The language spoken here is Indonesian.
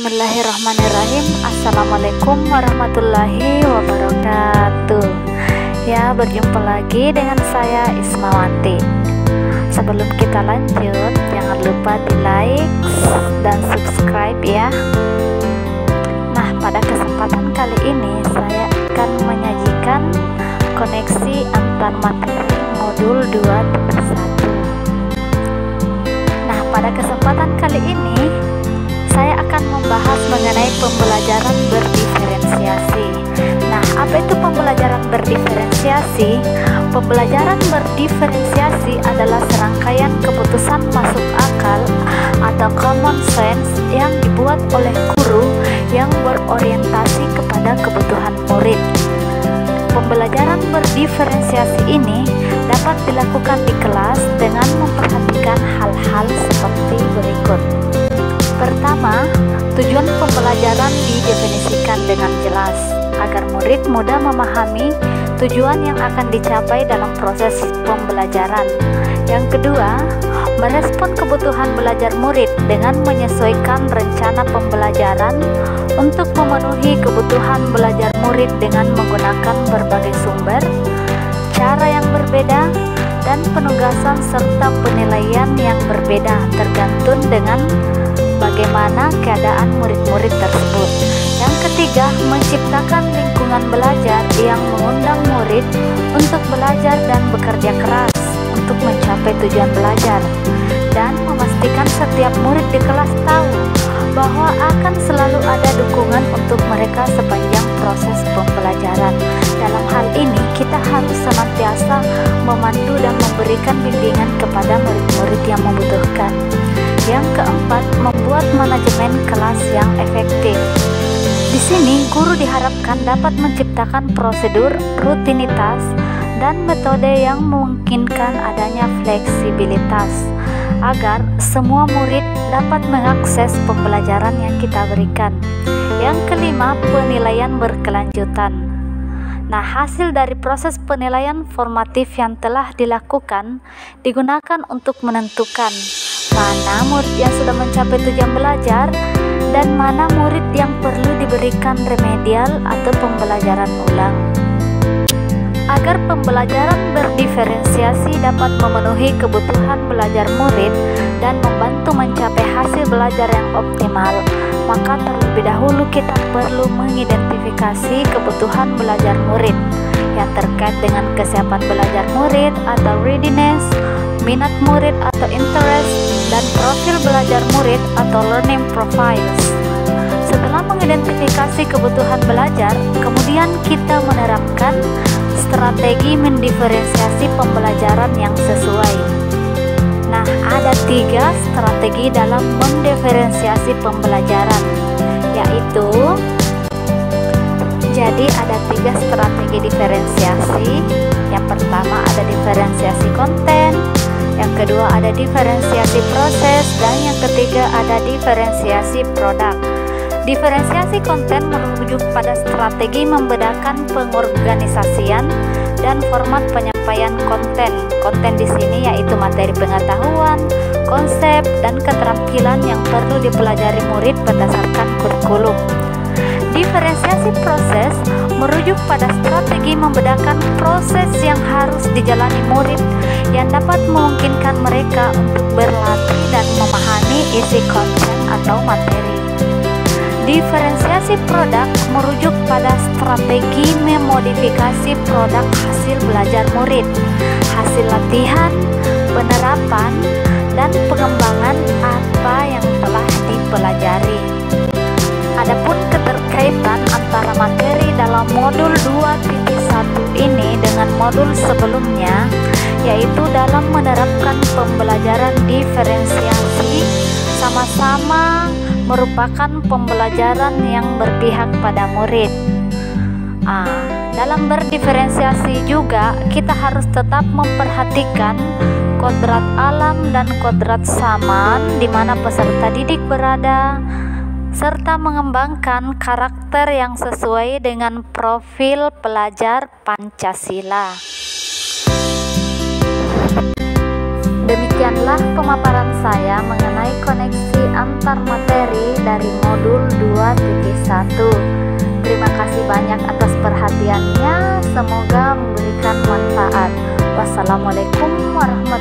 Bismillahirrahmanirrahim. Assalamualaikum warahmatullahi wabarakatuh. Ya, berjumpa lagi dengan saya Ismawanti. Sebelum kita lanjut, jangan lupa di like dan subscribe ya. Nah, pada kesempatan kali ini saya akan menyajikan koneksi antar materi modul 2.1. Nah, pada kesempatan kali ini saya akan membahas mengenai pembelajaran berdiferensiasi. Nah, apa itu pembelajaran berdiferensiasi? Pembelajaran berdiferensiasi adalah serangkaian keputusan masuk akal atau common sense yang dibuat oleh guru yang berorientasi kepada kebutuhan murid. Pembelajaran berdiferensiasi ini dapat dilakukan di kelas dengan memperhatikan hal-hal seperti berikut. Pertama, tujuan pembelajaran didefinisikan dengan jelas agar murid mudah memahami tujuan yang akan dicapai dalam proses pembelajaran. Yang kedua, merespon kebutuhan belajar murid dengan menyesuaikan rencana pembelajaran untuk memenuhi kebutuhan belajar murid dengan menggunakan berbagai sumber, cara yang berbeda, dan penugasan serta penilaian yang berbeda tergantung dengan bagaimana keadaan murid-murid tersebut. Yang ketiga, menciptakan lingkungan belajar yang mengundang murid untuk belajar dan bekerja keras untuk mencapai tujuan belajar, dan memastikan setiap murid di kelas tahu bahwa akan selalu ada dukungan untuk mereka sepanjang proses pembelajaran. Dalam hal ini, kita harus senantiasa memandu dan memberikan bimbingan kepada murid-murid yang membutuhkan. Yang keempat, membuat manajemen kelas yang efektif. Di sini, guru diharapkan dapat menciptakan prosedur, rutinitas, dan metode yang memungkinkan adanya fleksibilitas agar semua murid dapat mengakses pembelajaran yang kita berikan. Yang kelima, penilaian berkelanjutan. Nah, hasil dari proses penilaian formatif yang telah dilakukan digunakan untuk menentukan mana murid yang sudah mencapai tujuan belajar dan mana murid yang perlu diberikan remedial atau pembelajaran ulang. Agar pembelajaran berdiferensiasi dapat memenuhi kebutuhan belajar murid dan membantu mencapai hasil belajar yang optimal, maka terlebih dahulu kita perlu mengidentifikasi kebutuhan belajar murid yang terkait dengan kesiapan belajar murid atau readiness, minat murid atau interest, dan profil belajar murid atau learning profiles. Setelah mengidentifikasi kebutuhan belajar, kemudian kita menerapkan strategi mendiferensiasi pembelajaran yang sesuai. Nah, ada 3 strategi dalam mendiferensiasi pembelajaran, yaitu jadi ada 3 strategi diferensiasi. Yang pertama ada diferensiasi konten, yang kedua ada diferensiasi proses, dan yang ketiga ada diferensiasi produk. Diferensiasi konten merujuk pada strategi membedakan pengorganisasian dan format penyampaian konten. Konten di sini yaitu materi pengetahuan, konsep, dan keterampilan yang perlu dipelajari murid berdasarkan kurikulum. Diferensiasi proses merujuk pada strategi membedakan proses yang harus dijalani murid yang dapat memungkinkan mereka untuk berlatih dan memahami isi konten atau materi. Diferensiasi produk merujuk pada strategi memodifikasi produk hasil belajar murid, hasil latihan, penerapan, dan pengembangan apa yang telah dipelajari. Adapun keterkaitan antara materi dalam modul 2.1 ini dengan modul sebelumnya, yaitu dalam menerapkan pembelajaran diferensiasi, sama-sama merupakan pembelajaran yang berpihak pada murid. Dalam berdiferensiasi juga kita harus tetap memperhatikan kodrat alam dan kodrat zaman di mana peserta didik berada, serta mengembangkan karakter yang sesuai dengan profil pelajar Pancasila. Demikianlah pemaparan saya mengenai koneksi antar materi dari modul 2.1. Terima kasih banyak atas perhatiannya, semoga memberikan manfaat. Wassalamualaikum warahmatullahi wabarakatuh.